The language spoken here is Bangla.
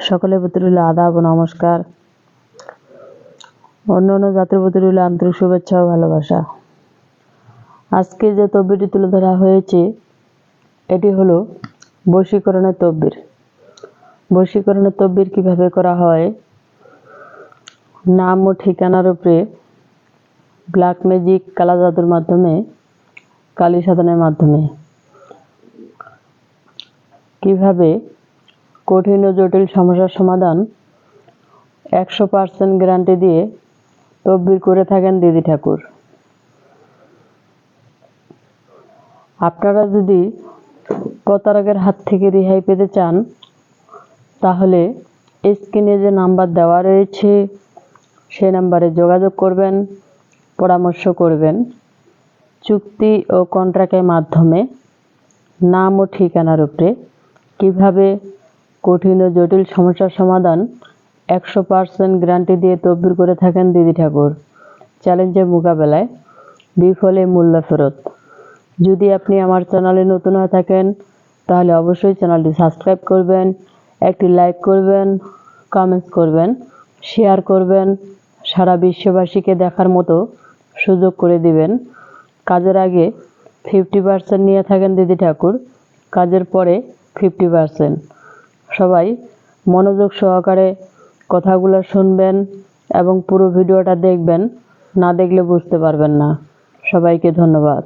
সকলের প্রতি রইল আদাব ও নমস্কার। অন্যান্য জাতির প্রতি রইল আন্তরিক শুভেচ্ছা ও ভালোবাসা। আজকে যে তদবিরটি তুলে ধরা হয়েছে এটি হলো বশীকরণের তদবির। বশীকরণের তদবির কিভাবে করা হয়? নাম ও ঠিকানার উপরে ব্ল্যাক ম্যাজিক, কালা জাদুর মাধ্যমে, কালী সাধনের মাধ্যমে কিভাবে কঠিন ও জটিল সমস্যার সমাধান 100% গ্যারান্টি দিয়ে তদবির করে থাকেন দিদি ঠাকুর। আপনারা যদি প্রতারকের হাত থেকে রেহাই পেতে চান তাহলে স্ক্রিনে যে নাম্বার দেওয়া রয়েছে সেই নাম্বারে যোগাযোগ করবেন, পরামর্শ করবেন। চুক্তি ও কন্ট্রাক্টের মাধ্যমে নাম ও ঠিকানার উপরে কিভাবে কঠিন ও জটিল সমস্যার সমাধান 100% গ্যারান্টি দিয়ে তদবির করে থাকেন দিদি ঠাকুর। চ্যালেঞ্জের মোকাবেলায় বিফলে মূল্য ফেরত। যদি আপনি আমার চ্যানেলে নতুন হয়ে থাকেন তাহলে অবশ্যই চ্যানেলটি সাবস্ক্রাইব করবেন, একটি লাইক করবেন, কমেন্টস করবেন, শেয়ার করবেন, সারা বিশ্ববাসীকে দেখার মতো সুযোগ করে দিবেন। কাজের আগে 50% নিয়ে থাকেন দিদি ঠাকুর, কাজের পরে 50%। সবাই মনোযোগ সহকারে কথাগুলো শুনবেন এবং পুরো ভিডিওটা দেখবেন, না দেখলে বুঝতে পারবেন না। সবাইকে ধন্যবাদ।